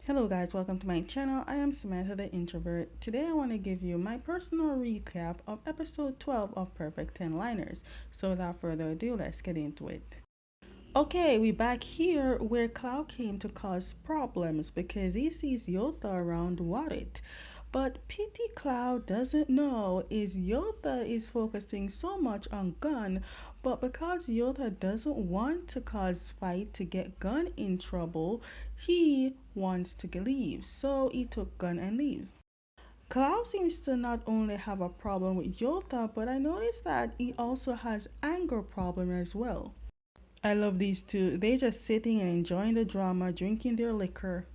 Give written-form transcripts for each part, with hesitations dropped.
Hello guys, welcome to my channel. I am Samantha the Introvert. Today I want to give you my personal recap of episode 12 of Perfect 10 Liners. So without further ado, let's get into it. Okay, we back here where Cloud came to cause problems because he sees Yotha around Warit. But Pity Cloud doesn't know is Yotha is focusing so much on Gun, but because Yotha doesn't want to cause fight to get Gun in trouble, he wants to leave. So he took Gun and leave. Cloud seems to not only have a problem with Yotha, but I noticed that he also has anger problem as well. I love these two. They just sitting and enjoying the drama, drinking their liquor.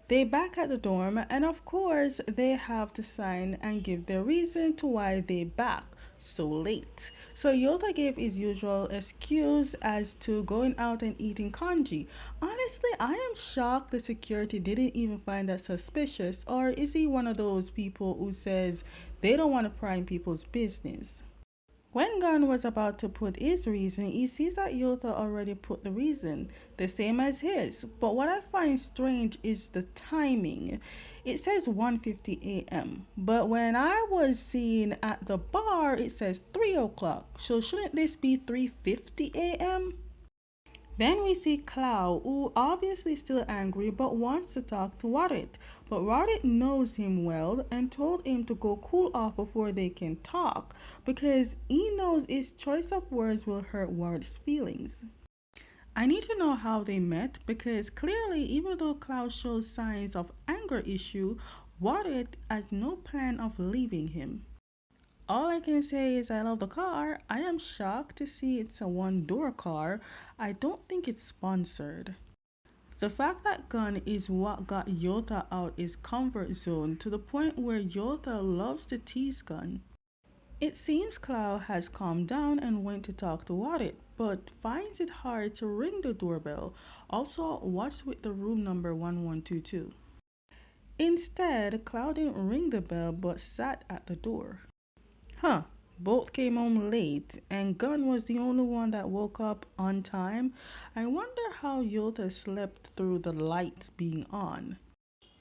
They back at the dorm and of course they have to sign and give their reason to why they back so late. So Yota gave his usual excuse as to going out and eating kanji. Honestly, I am shocked the security didn't even find that suspicious, or is he one of those people who says they don't want to pry in people's business? When Gon was about to put his reason, he sees that Yota already put the reason, the same as his. But what I find strange is the timing. It says 1:50 a.m., but when I was seeing at the bar, it says 3 o'clock. So shouldn't this be 3:50 a.m.? Then we see Cloud, who obviously still angry but wants to talk to Warit. But Warit knows him well and told him to go cool off before they can talk because he knows his choice of words will hurt Warit's feelings. I need to know how they met because clearly, even though Cloud shows signs of anger issue, Warit has no plan of leaving him. All I can say is I love the car. I am shocked to see it's a one door car. I don't think it's sponsored. The fact that Gun is what got Yota out his comfort zone to the point where Yota loves to tease Gun. It seems Cloud has calmed down and went to talk to Warit, but finds it hard to ring the doorbell. Also, what's with the room number 1122? Instead, Cloud didn't ring the bell but sat at the door. Huh. Both came home late, and Gun was the only one that woke up on time. I wonder how Yota slept through the lights being on.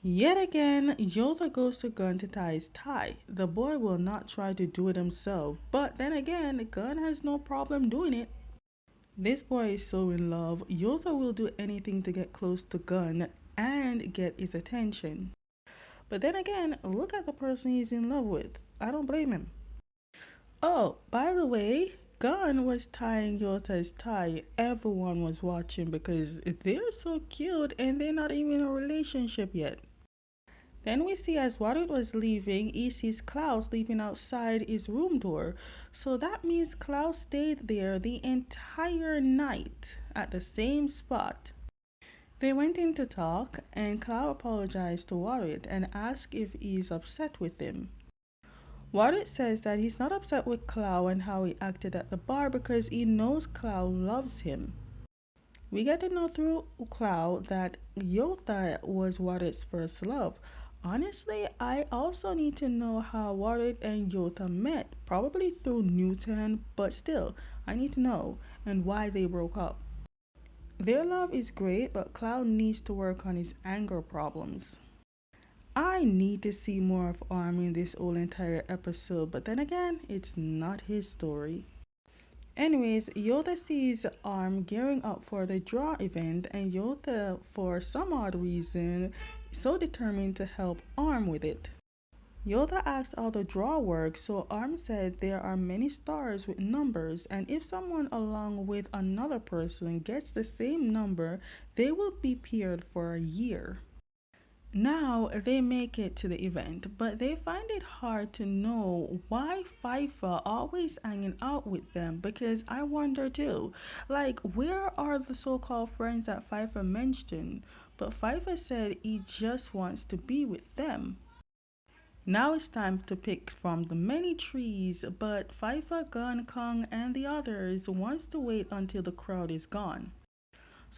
Yet again, Yota goes to Gun to tie his tie. The boy will not try to do it himself, but then again, Gun has no problem doing it. This boy is so in love, Yota will do anything to get close to Gun and get his attention. But then again, look at the person he's in love with. I don't blame him. Oh, by the way, Gun was tying Yota's tie. Everyone was watching because they're so cute and they're not even in a relationship yet. Then we see as Warut was leaving, he sees Klaus sleeping outside his room door. So that means Klaus stayed there the entire night at the same spot. They went in to talk, and Klaus apologized to Warut and asked if he's upset with him. Warwick says that he's not upset with Clow and how he acted at the bar because he knows Clow loves him. We get to know through Clow that Yota was Warwick's first love. Honestly, I also need to know how Warwick and Yota met, probably through Newton, but still, I need to know and why they broke up. Their love is great, but Cloud needs to work on his anger problems. I need to see more of Arm in this whole entire episode, but then again, it's not his story. Anyways, Yoda sees Arm gearing up for the draw event, and Yoda, for some odd reason, is so determined to help Arm with it. Yoda asked how the draw works, so Arm said there are many stars with numbers, and if someone along with another person gets the same number, they will be paired for a year. Now they make it to the event, but they find it hard to know why FIFA always hanging out with them because I wonder too. Like, where are the so-called friends that FIFA mentioned? But FIFA said he just wants to be with them. Now it's time to pick from the many trees, but FIFA, Gun, Kong, and the others wants to wait until the crowd is gone.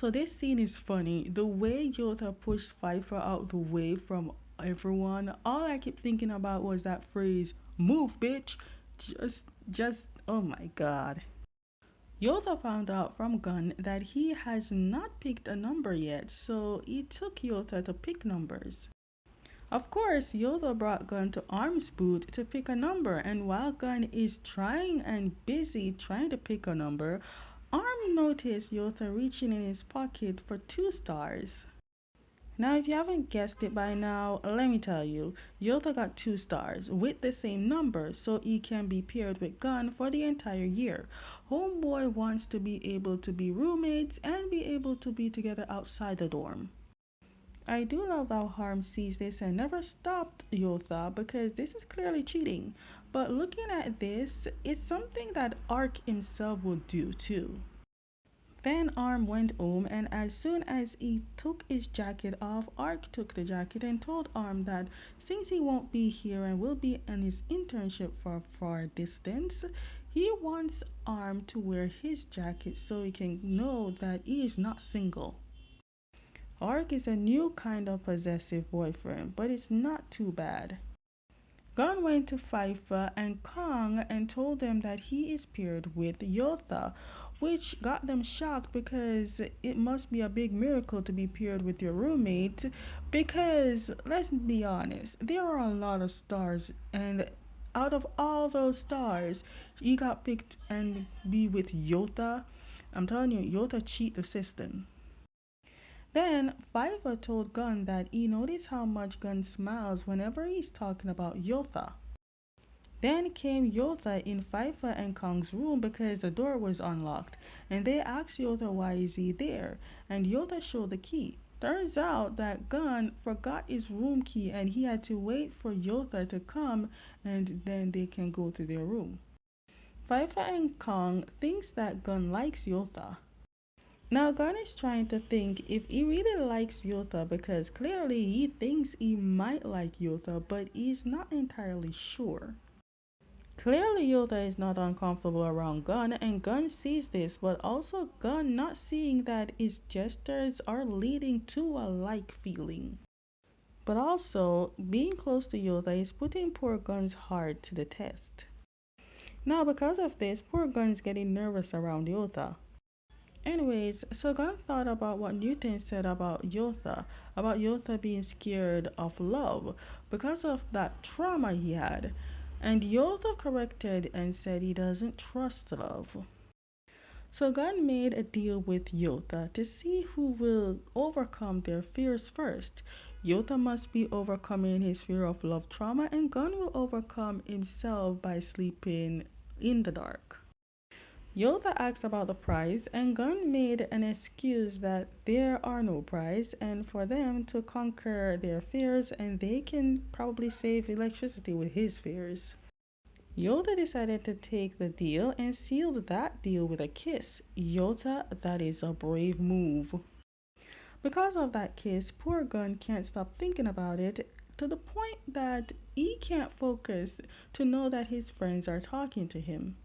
So this scene is funny. The way Yota pushed Pfeiffer out the way from everyone, all I kept thinking about was that phrase, move bitch. Just, just, oh my god. Yotha found out from Gun that he has not picked a number yet, so it took Yotha to pick numbers. Of course, Yotha brought Gun to Arm's booth to pick a number, and while Gun is trying and busy trying to pick a number, Arm noticed Yotha reaching in his pocket for 2 stars. Now, if you haven't guessed it by now, let me tell you, Yotha got 2 stars with the same number, so he can be paired with Gun for the entire year. Homeboy wants to be able to be roommates and be able to be together outside the dorm. I do love how Harm sees this and never stopped Yotha because this is clearly cheating. But looking at this, it's something that Ark himself would do too. Then Arm went home, and as soon as he took his jacket off, Ark took the jacket and told Arm that since he won't be here and will be on his internship for a far distance, he wants Arm to wear his jacket so he can know that he is not single. Ark is a new kind of possessive boyfriend, but it's not too bad. Gon went to Pfeiffer and Kong and told them that he is paired with Yotha, which got them shocked because it must be a big miracle to be paired with your roommate. Because, let's be honest, there are a lot of stars, and out of all those stars, you got picked and be with Yotha. I'm telling you, Yotha cheat the system. Then Pfeiffer told Gun that he noticed how much Gun smiles whenever he's talking about Yotha. Then came Yotha in Pfeiffer and Kong's room because the door was unlocked, and they asked Yotha why is he there, and Yotha showed the key. Turns out that Gun forgot his room key and he had to wait for Yotha to come and then they can go to their room. Pfeiffer and Kong thinks that Gun likes Yotha. Now Gun is trying to think if he really likes Yotha because clearly he thinks he might like Yotha, but he's not entirely sure. Clearly Yotha is not uncomfortable around Gun and Gun sees this, but also Gun not seeing that his gestures are leading to a like feeling. But also, being close to Yotha is putting poor Gun's heart to the test. Now because of this, poor Gun's getting nervous around Yotha. Anyways, so Gun thought about what Newton said about Yotha being scared of love because of that trauma he had. And Yotha corrected and said he doesn't trust love. So Gun made a deal with Yotha to see who will overcome their fears first. Yotha must be overcoming his fear of love trauma, and Gun will overcome himself by sleeping in the dark. Yotha asked about the prize, and Gun made an excuse that there are no prize, and for them to conquer their fears, and they can probably save electricity with his fears. Yotha decided to take the deal and sealed that deal with a kiss. Yotha, that is a brave move. Because of that kiss, poor Gun can't stop thinking about it to the point that he can't focus to know that his friends are talking to him.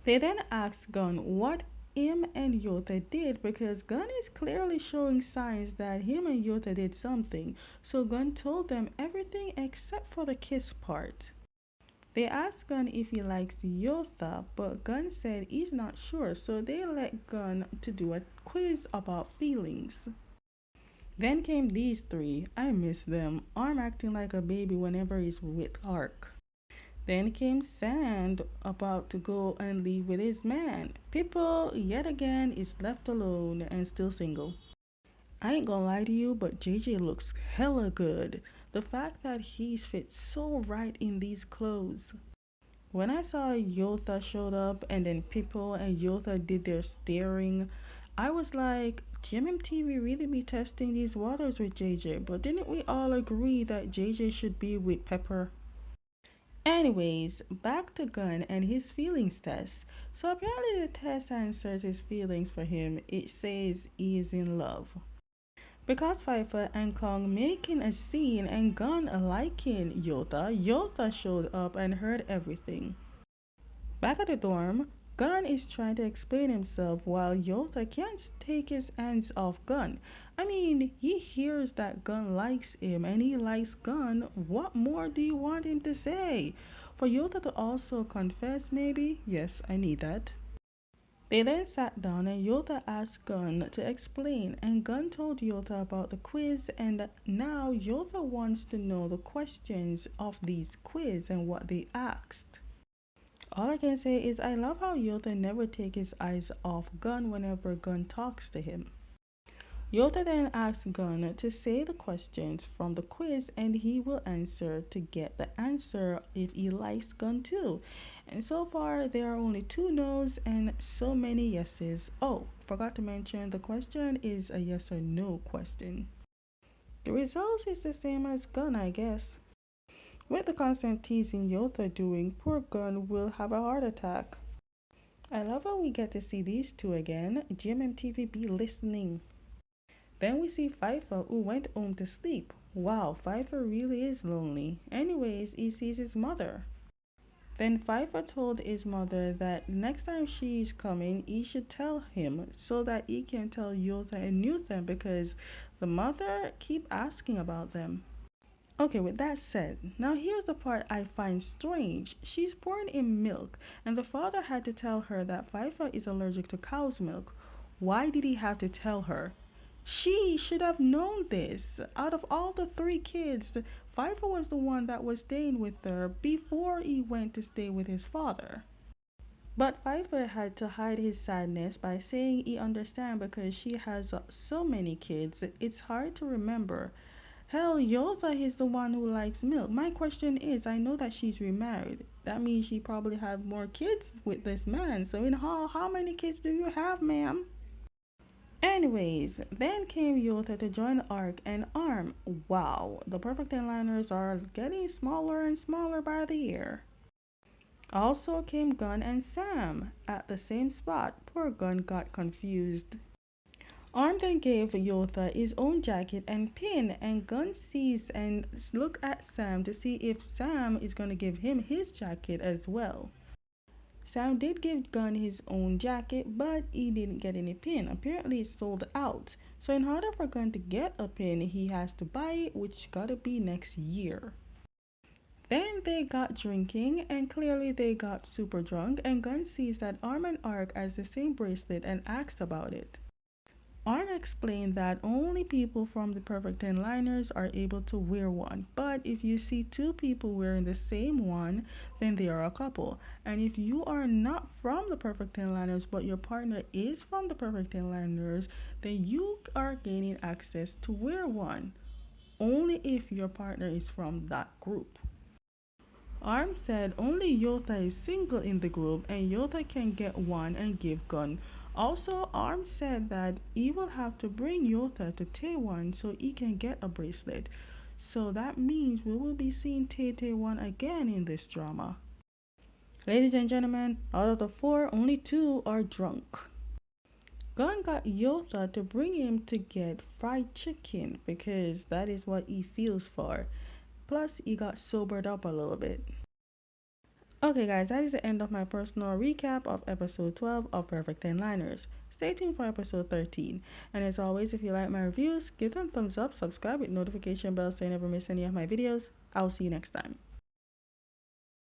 They then asked Gun what him and Yotha did because Gun is clearly showing signs that him and Yotha did something. So Gun told them everything except for the kiss part. They asked Gun if he likes Yotha, but Gun said he's not sure, so they let Gun to do a quiz about feelings. Then came these three. I miss them. Arm acting like a baby whenever he's with Ark. Then came Sand, about to go and leave with his man. People, yet again, is left alone and still single. I ain't gonna lie to you, but JJ looks hella good. The fact that he's fit so right in these clothes. When I saw Yotha showed up and then People and Yotha did their staring, I was like, GMMTV really be testing these waters with JJ, but didn't we all agree that JJ should be with Pepper? Anyways, back to Gun and his feelings test. So apparently the test answers his feelings for him. It says he is in love. Because Pfeiffer and Kong making a scene and Gun liking Yotha, Yotha showed up and heard everything. Back at the dorm, Gun is trying to explain himself while Yotha can't take his hands off Gun. I mean, he hears that Gun likes him and he likes Gun. What more do you want him to say? For Yotha to also confess, maybe? Yes, I need that. They then sat down and Yota asked Gun to explain, and Gun told Yota about the quiz, and now Yota wants to know the questions of these quiz and what they asked. All I can say is I love how Yota never takes his eyes off Gun whenever Gun talks to him. Yota then asks Gun to say the questions from the quiz and he will answer to get the answer if he likes Gun too. And so far there are only two no's and so many yeses. Oh, forgot to mention the question is a yes or no question. The result is the same as Gun, I guess. With the constant teasing Yota doing, poor Gun will have a heart attack. I love how we get to see these two again. GMMTV be listening. Then we see Pfeiffer who went home to sleep. Wow, Pfeiffer really is lonely. Anyways, he sees his mother. Then Pfeiffer told his mother that next time she's coming, he should tell him so that he can tell Yota and Newton because the mother keep asking about them. Okay, with that said, now here's the part I find strange. She's pouring in milk, and the father had to tell her that Pfeiffer is allergic to cow's milk. Why did he have to tell her? She should have known this. Out of all the three kids, Pfeiffer was the one that was staying with her before he went to stay with his father. But Pfeiffer had to hide his sadness by saying he understands because she has so many kids. It's hard to remember. Hell, Yosa is the one who likes milk. My question is, I know that she's remarried. That means she probably have more kids with this man. So in all, how many kids do you have, ma'am? Anyways, then came Yota to join Arc and Arm. Wow, the perfect liners are getting smaller and smaller by the year. Also came Gun and Sam at the same spot. Poor Gun got confused. Arm then gave Yotha his own jacket and pin, and Gun sees and look at Sam to see if Sam is going to give him his jacket as well. Sam did give Gun his own jacket, but he didn't get any pin. Apparently, it's sold out. So, in order for Gun to get a pin, he has to buy it, which gotta be next year. Then they got drinking, and clearly they got super drunk. And Gun sees that Arm and Arc has the same bracelet and asks about it. Arn explained that only people from the Perfect Ten Liners are able to wear one, but if you see two people wearing the same one, then they are a couple. And if you are not from the Perfect Ten Liners but your partner is from the Perfect Ten Liners, then you are gaining access to wear one, only if your partner is from that group. Arm said only Yota is single in the group and Yota can get one and give Gun. Also, Arm said that he will have to bring Yota to Taiwan so he can get a bracelet. So that means we will be seeing Taiwan again in this drama. Ladies and gentlemen, out of the four, only two are drunk. Gun got Yota to bring him to get fried chicken because that is what he feels for. Plus, he got sobered up a little bit. Okay, guys, that is the end of my personal recap of episode 12 of Perfect 10 Liners. Stay tuned for episode 13. And as always, if you like my reviews, give them thumbs up, subscribe with notification bell so you never miss any of my videos. I'll see you next time.